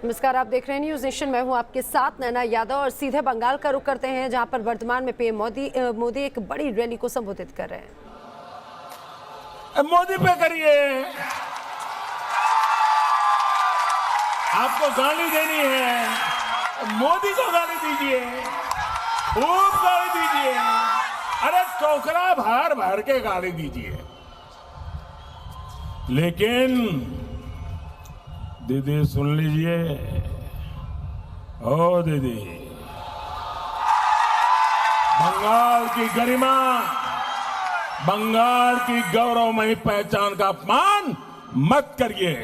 नमस्कार, आप देख रहे हैं न्यूज नेशन। मैं हूं आपके साथ नैना यादव और सीधे बंगाल का रुख करते हैं, जहां पर वर्तमान में पीएम मोदी एक बड़ी रैली को संबोधित कर रहे हैं। मोदी पे करिए, आपको गाली देनी है, मोदी को गाली दीजिए, खूब गाली दीजिए, अरे टोकरा भर भर के गाली दीजिए। लेकिन दीदी सुन लीजिए, ओ दीदी, बंगाल की गरिमा, बंगाल की गौरवमयी पहचान का अपमान मत करिए।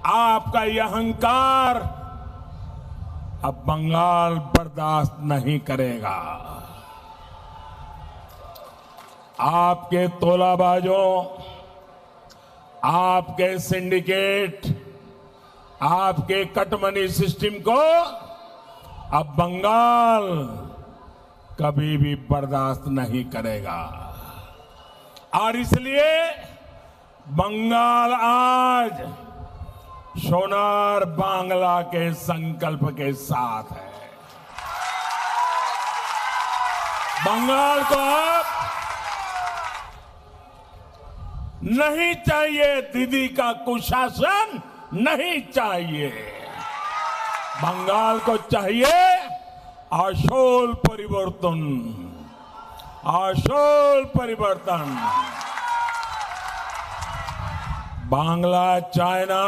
आपका यह अहंकार अब बंगाल बर्दाश्त नहीं करेगा। आपके तोलाबाजों, आपके सिंडिकेट, आपके कटमनी सिस्टम को अब बंगाल कभी भी बर्दाश्त नहीं करेगा। और इसलिए बंगाल आज सोनार बांग्ला के संकल्प के साथ है। बंगाल को अब नहीं चाहिए दीदी का कुशासन, नहीं चाहिए। बंगाल को चाहिए आशोल परिवर्तन, आशोल परिवर्तन। बांग्ला चाइना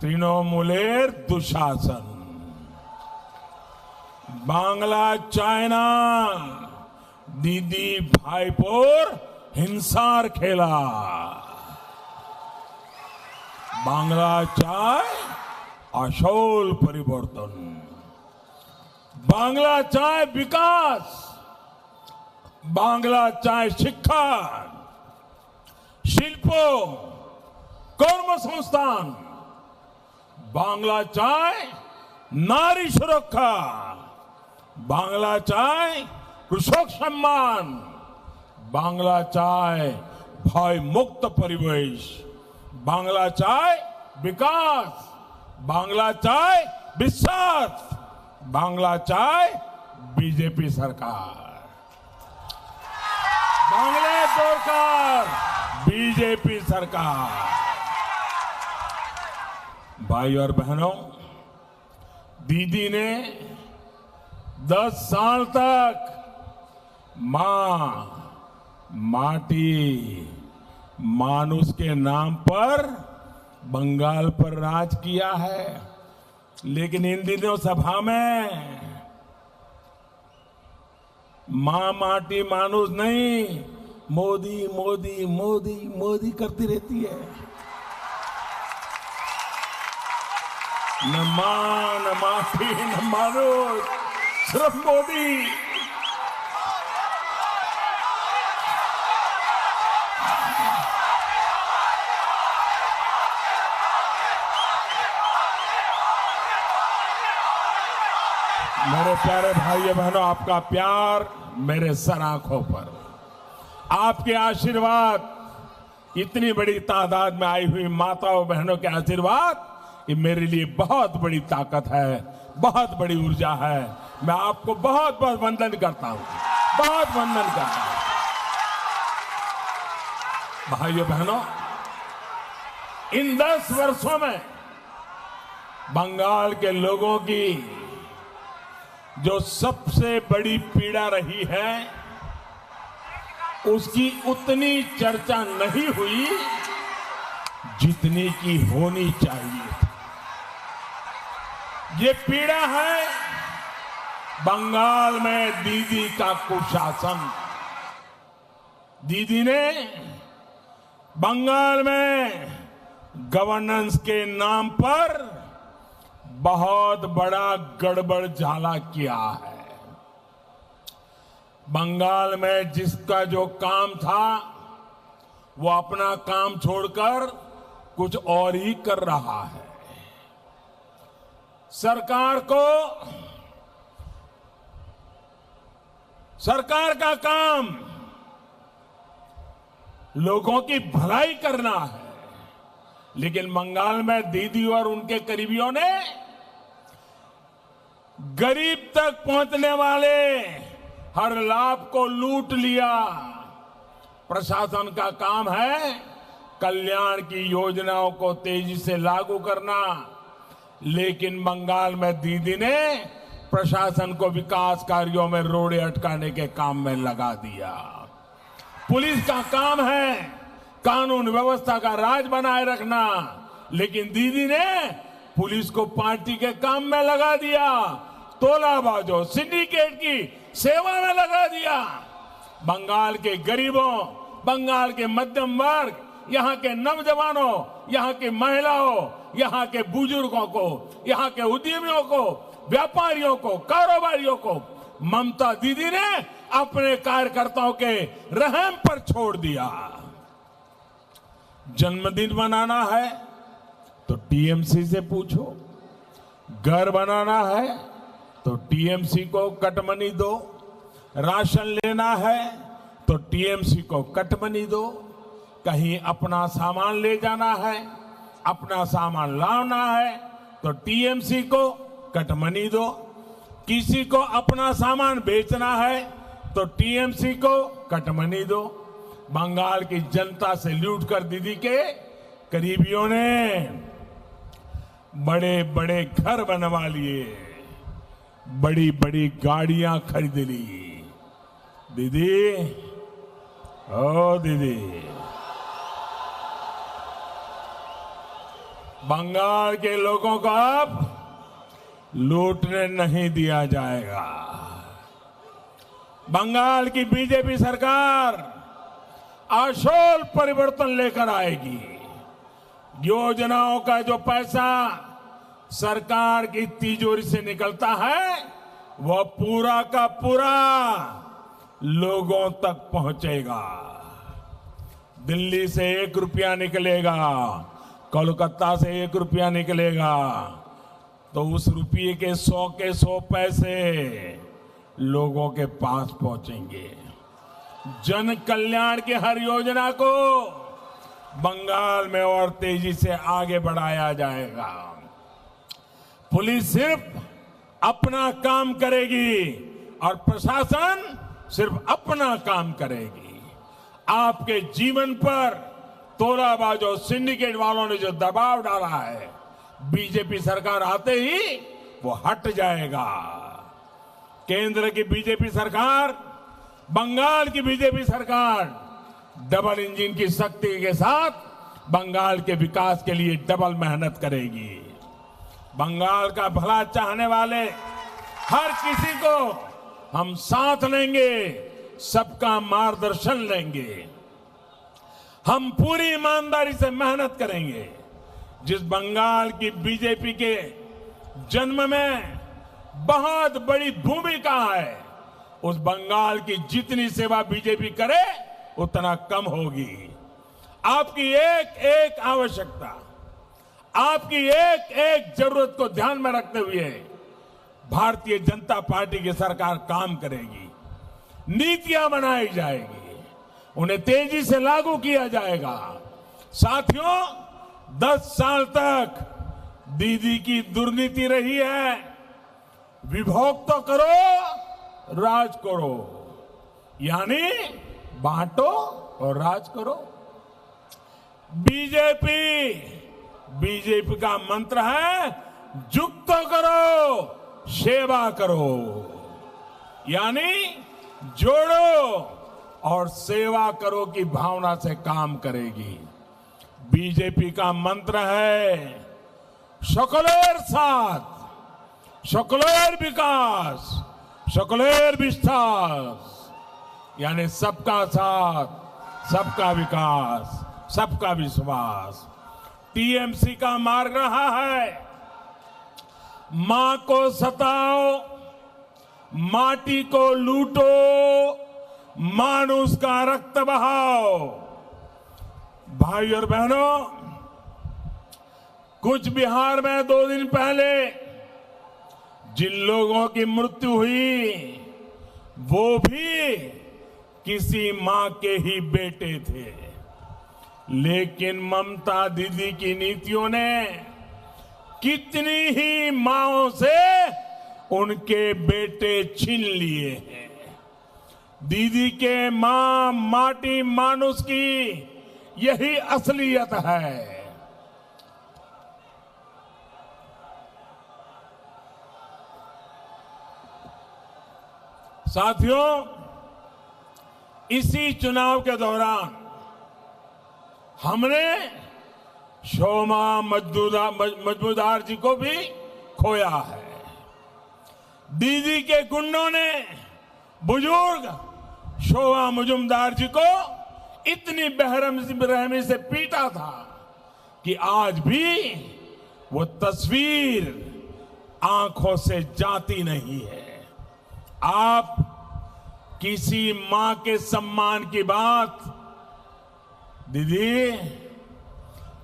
तृणमूलेर दुशासन, बांग्ला चाइना दीदी भाईपोर हिंसार खेला। बांग्ला चाय आशोल परिवर्तन, बांग्ला चाय विकास, बांग्ला चाय शिक्षा, शिल्प, कर्मसंस्थान, बांग्ला चाय नारी सुरक्षा, बांग्ला चाय कृषक सम्मान, बांग्ला चाय भय मुक्त परिवेश, बांग्ला चाय विकास, बांग्ला चाय विश्वास, बांग्ला चाय बीजेपी सरकार, बांग्ला सरकार बीजेपी सरकार। भाई और बहनों, दीदी ने 10 साल तक माटी मानुष के नाम पर बंगाल पर राज किया है। लेकिन इन दिनों सभा में माटी मानुष नहीं, मोदी मोदी मोदी मोदी करती रहती है। न मां, न माफी, न मानुष, सिर्फ मोदी। मेरे प्यारे भाइयों बहनों, आपका प्यार मेरे सर आंखों पर, आपके आशीर्वाद, इतनी बड़ी तादाद में आई हुई माताओं बहनों के आशीर्वाद, ये मेरे लिए बहुत बड़ी ताकत है, बहुत बड़ी ऊर्जा है। मैं आपको बहुत बहुत वंदन करता हूं, बहुत वंदन करता हूं। भाइयों बहनों, इन 10 वर्षों में बंगाल के लोगों की जो सबसे बड़ी पीड़ा रही है, उसकी उतनी चर्चा नहीं हुई जितनी की होनी चाहिए। ये पीड़ा है बंगाल में दीदी का कुशासन। दीदी ने बंगाल में गवर्नेंस के नाम पर बहुत बड़ा गड़बड़ झाला किया है। बंगाल में जिसका जो काम था, वो अपना काम छोड़कर कुछ और ही कर रहा है। सरकार का काम लोगों की भलाई करना है, लेकिन बंगाल में दीदी और उनके करीबियों ने गरीब तक पहुंचने वाले हर लाभ को लूट लिया। प्रशासन का काम है कल्याण की योजनाओं को तेजी से लागू करना, लेकिन बंगाल में दीदी ने प्रशासन को विकास कार्यों में रोड़े अटकाने के काम में लगा दिया। पुलिस का काम है कानून व्यवस्था का राज बनाए रखना, लेकिन दीदी ने पुलिस को पार्टी के काम में लगा दिया, तोलाबाजों सिंडिकेट की सेवा में लगा दिया। बंगाल के गरीबों, बंगाल के मध्यम वर्ग, यहाँ के नौजवानों, यहाँ की महिलाओं, यहाँ के बुजुर्गों को, यहाँ के उद्यमियों को, व्यापारियों को, कारोबारियों को ममता दीदी ने अपने कार्यकर्ताओं के रहम पर छोड़ दिया। जन्मदिन मनाना है तो टीएमसी से पूछो, घर बनाना है तो टीएमसी को कटमनी दो, राशन लेना है तो टीएमसी को कटमनी दो, कहीं अपना सामान ले जाना है, अपना सामान लाना है तो टीएमसी को कटमनी दो, किसी को अपना सामान बेचना है तो टीएमसी को कटमनी दो। बंगाल की जनता से लूट कर दीदी के करीबियों ने बड़े बड़े घर बनवा लिए, बड़ी बड़ी गाड़ियां खरीद ली। दीदी, ओ दीदी, बंगाल के लोगों को अब लूटने नहीं दिया जाएगा। बंगाल की बीजेपी सरकार आशोल परिवर्तन लेकर आएगी। योजनाओं का जो पैसा सरकार की तिजोरी से निकलता है वह पूरा का पूरा लोगों तक पहुंचेगा। दिल्ली से 1 रुपया निकलेगा, कोलकाता से 1 रुपया निकलेगा तो उस रुपये के 100 पैसे लोगों के पास पहुंचेंगे। जन कल्याण की हर योजना को बंगाल में और तेजी से आगे बढ़ाया जाएगा। पुलिस सिर्फ अपना काम करेगी और प्रशासन सिर्फ अपना काम करेगी। आपके जीवन पर तोलाबाजों सिंडिकेट वालों ने जो दबाव डाला है, बीजेपी सरकार आते ही वो हट जाएगा। केंद्र की बीजेपी सरकार, बंगाल की बीजेपी सरकार डबल इंजन की शक्ति के साथ बंगाल के विकास के लिए डबल मेहनत करेगी। बंगाल का भला चाहने वाले हर किसी को हम साथ लेंगे, सबका मार्गदर्शन लेंगे। हम पूरी ईमानदारी से मेहनत करेंगे। जिस बंगाल की बीजेपी के जन्म में बहुत बड़ी भूमिका है, उस बंगाल की जितनी सेवा बीजेपी करे उतना कम होगी। आपकी एक एक आवश्यकता, आपकी एक एक जरूरत को ध्यान में रखते हुए भारतीय जनता पार्टी की सरकार काम करेगी। नीतियां बनाई जाएगी, उन्हें तेजी से लागू किया जाएगा। साथियों, 10 साल तक दीदी की दुर्नीति रही है। विभोग तो करो, राज करो, यानी बांटो और राज करो। बीजेपी का मंत्र है जुक्त तो करो, सेवा करो, यानी जोड़ो और सेवा करो की भावना से काम करेगी। बीजेपी का मंत्र है सकलेर साथ, सकलेर विकास, सकलेर विस्तार, यानी सबका साथ, सबका विकास, सबका विश्वास। टीएमसी का मार्ग रहा है मां को सताओ, माटी को लूटो, मानुष का रक्त बहाओ। भाई और बहनों, कुछ बिहार में 2 दिन पहले जिन लोगों की मृत्यु हुई वो भी किसी मां के ही बेटे थे। लेकिन ममता दीदी की नीतियों ने कितनी ही माओं से उनके बेटे छीन लिए हैं। दीदी के मां माटी मानुष की यही असलियत है। साथियों, इसी चुनाव के दौरान हमने शोमा मजमूदार जी को भी खोया है। दीदी के गुंडों ने बुजुर्ग शोमा मजूमदार जी को इतनी बेरहमी से पीटा था कि आज भी वो तस्वीर आंखों से जाती नहीं है। आप किसी मां के सम्मान की बात, दीदी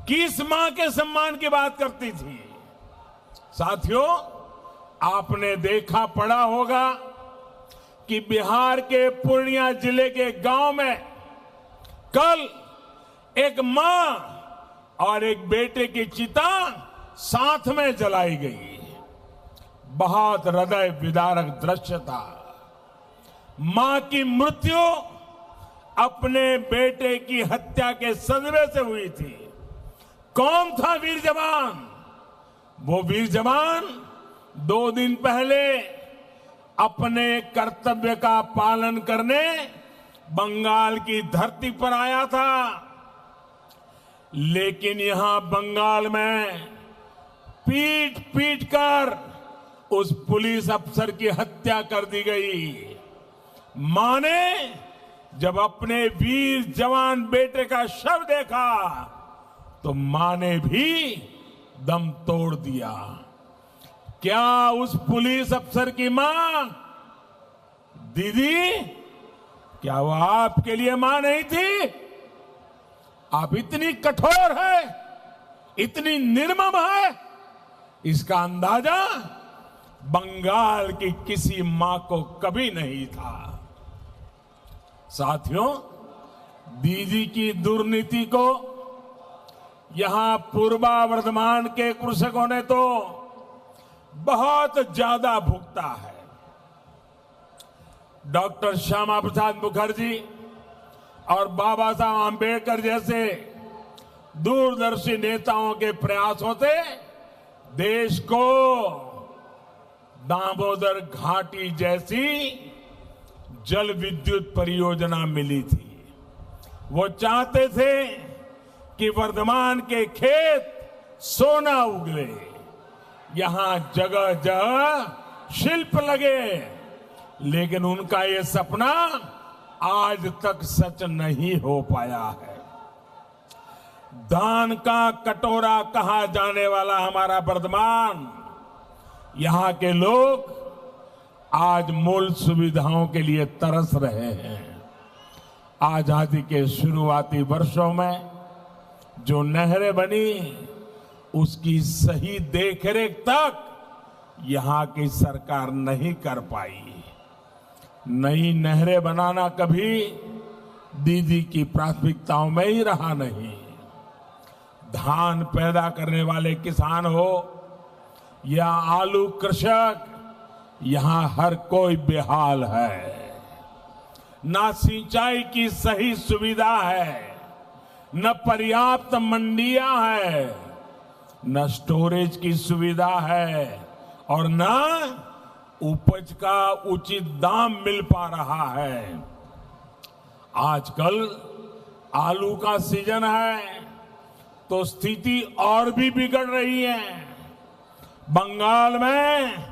किस मां के सम्मान की बात करती थी? साथियों, आपने देखा पढ़ा होगा कि बिहार के पूर्णिया जिले के गांव में कल एक मां और एक बेटे की चिता साथ में जलाई गई। बहुत हृदय विदारक दृश्य था। मां की मृत्यु अपने बेटे की हत्या के सदमे से हुई थी। कौन था वीर जवान? वो वीर जवान 2 दिन पहले अपने कर्तव्य का पालन करने बंगाल की धरती पर आया था, लेकिन यहां बंगाल में पीट पीट कर उस पुलिस अफसर की हत्या कर दी गई। मां ने जब अपने वीर जवान बेटे का शव देखा तो मां ने भी दम तोड़ दिया। क्या उस पुलिस अफसर की मां, दीदी, क्या वो आपके लिए मां नहीं थी? आप इतनी कठोर है, इतनी निर्मम है, इसका अंदाजा बंगाल की किसी मां को कभी नहीं था। साथियों, दीदी की दुर्नीति को यहां पूर्वा वर्धमान के कृषकों ने तो बहुत ज्यादा भुगता है। डॉक्टर श्यामा प्रसाद मुखर्जी और बाबा साहब आंबेडकर जैसे दूरदर्शी नेताओं के प्रयासों से देश को दामोदर घाटी जैसी जल विद्युत परियोजना मिली थी। वो चाहते थे कि वर्धमान के खेत सोना उगले, यहां जगह जगह शिल्प लगे, लेकिन उनका ये सपना आज तक सच नहीं हो पाया है। दान का कटोरा कहा जाने वाला हमारा वर्धमान, यहां के लोग आज मूल सुविधाओं के लिए तरस रहे हैं। आजादी के शुरुआती वर्षों में जो नहरें बनी, उसकी सही देखरेख तक यहां की सरकार नहीं कर पाई। नई नहरें बनाना कभी दीदी की प्राथमिकताओं में ही रहा नहीं। धान पैदा करने वाले किसान हो या आलू कृषक, यहां हर कोई बेहाल है। ना सिंचाई की सही सुविधा है, न पर्याप्त मंडियां है, न स्टोरेज की सुविधा है और न उपज का उचित दाम मिल पा रहा है। आजकल आलू का सीजन है तो स्थिति और भी बिगड़ रही है। बंगाल में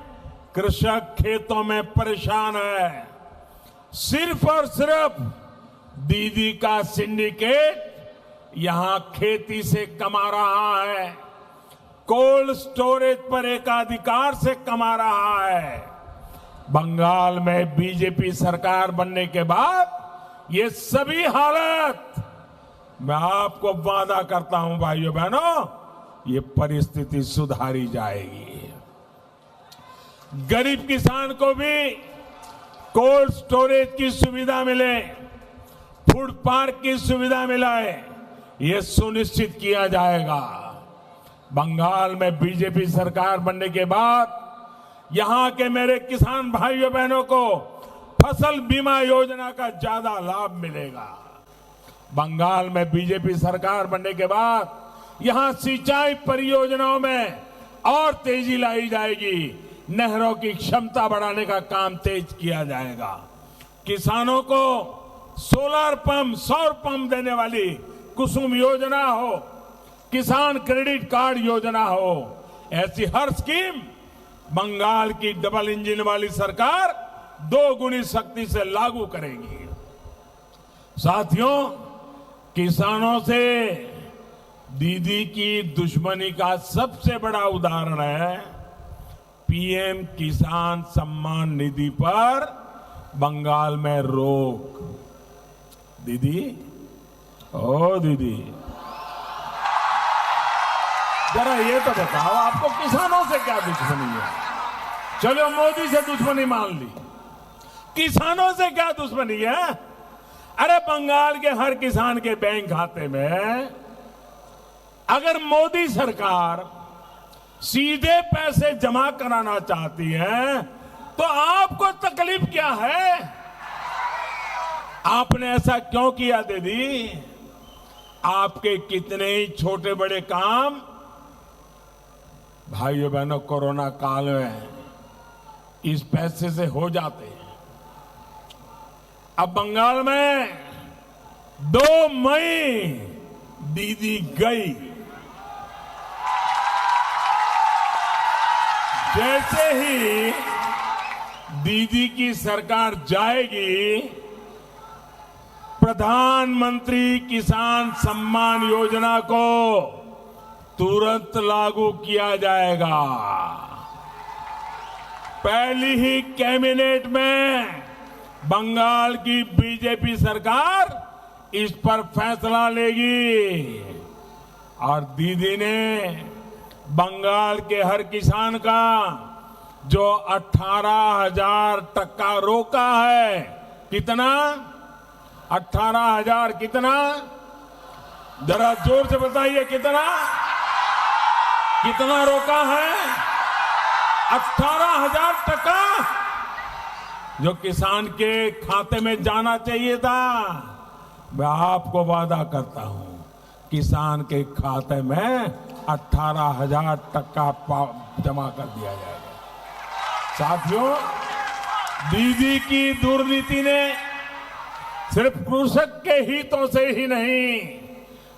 कृषक खेतों में परेशान है। सिर्फ और सिर्फ दीदी का सिंडिकेट यहां खेती से कमा रहा है, कोल्ड स्टोरेज पर एकाधिकार से कमा रहा है। बंगाल में बीजेपी सरकार बनने के बाद ये सभी हालत, मैं आपको वादा करता हूं भाइयों बहनों, ये परिस्थिति सुधारी जाएगी। गरीब किसान को भी कोल्ड स्टोरेज की सुविधा मिले, फूड पार्क की सुविधा मिले, ये सुनिश्चित किया जाएगा। बंगाल में बीजेपी सरकार बनने के बाद यहां के मेरे किसान भाइयों बहनों को फसल बीमा योजना का ज्यादा लाभ मिलेगा। बंगाल में बीजेपी सरकार बनने के बाद यहां सिंचाई परियोजनाओं में और तेजी लाई जाएगी। नहरों की क्षमता बढ़ाने का काम तेज किया जाएगा। किसानों को सोलर पंप, सौर पंप देने वाली कुसुम योजना हो, किसान क्रेडिट कार्ड योजना हो, ऐसी हर स्कीम बंगाल की डबल इंजन वाली सरकार 2 गुनी शक्ति से लागू करेगी। साथियों, किसानों से दीदी की दुश्मनी का सबसे बड़ा उदाहरण है पीएम किसान सम्मान निधि पर बंगाल में रोक। दीदी, ओ दीदी, जरा ये तो बताओ, आपको किसानों से क्या दुश्मनी है? चलो मोदी से दुश्मनी मान ली, किसानों से क्या दुश्मनी है? अरे बंगाल के हर किसान के बैंक खाते में अगर मोदी सरकार सीधे पैसे जमा कराना चाहती है तो आपको तकलीफ क्या है? आपने ऐसा क्यों किया दीदी? आपके कितने ही छोटे बड़े काम भाइयों बहनों कोरोना काल में इस पैसे से हो जाते हैं। अब बंगाल में 2 मई दीदी गई, जैसे ही दीदी की सरकार जाएगी, प्रधानमंत्री किसान सम्मान योजना को तुरंत लागू किया जाएगा। पहली ही कैबिनेट में बंगाल की बीजेपी सरकार इस पर फैसला लेगी और दीदी ने बंगाल के हर किसान का जो 18,000 टका रोका है, कितना? 18,000 कितना? जरा जोर से बताइए, कितना रोका है? 18,000 टका जो किसान के खाते में जाना चाहिए था। मैं आपको वादा करता हूं, किसान के खाते में 18,000 टका जमा कर दिया जाएगा। साथियों, दीदी की दुर्नीति ने सिर्फ कृषक के हितों से ही नहीं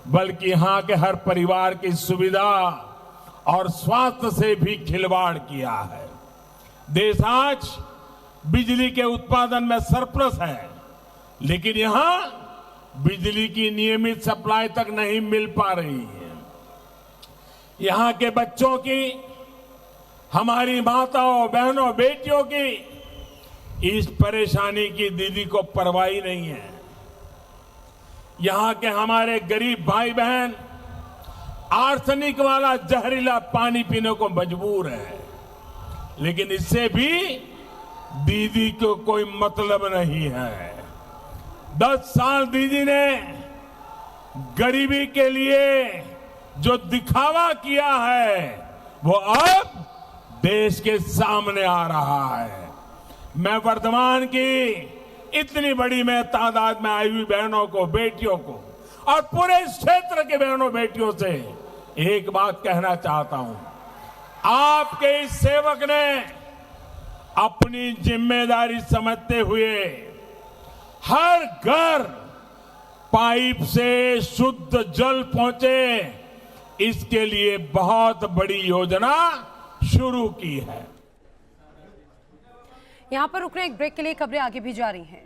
बल्कि यहां के हर परिवार की सुविधा और स्वास्थ्य से भी खिलवाड़ किया है। देश आज बिजली के उत्पादन में सरप्लस है, लेकिन यहां बिजली की नियमित सप्लाई तक नहीं मिल पा रही है। यहां के बच्चों की, हमारी माताओं, बहनों, बेटियों की इस परेशानी की दीदी को परवाह ही नहीं है। यहां के हमारे गरीब भाई बहन आर्सेनिक वाला जहरीला पानी पीने को मजबूर है, लेकिन इससे भी दीदी को कोई मतलब नहीं है। 10 साल दीदी ने गरीबी के लिए जो दिखावा किया है वो अब देश के सामने आ रहा है। मैं वर्धमान की इतनी बड़ी तादाद में आई हुई बहनों को, बेटियों को और पूरे इस क्षेत्र के बहनों बेटियों से एक बात कहना चाहता हूं। आपके इस सेवक ने अपनी जिम्मेदारी समझते हुए हर घर पाइप से शुद्ध जल पहुंचे, इसके लिए बहुत बड़ी योजना शुरू की है। यहां पर रुकने एक ब्रेक के लिए खबरें आगे भी जारी हैं।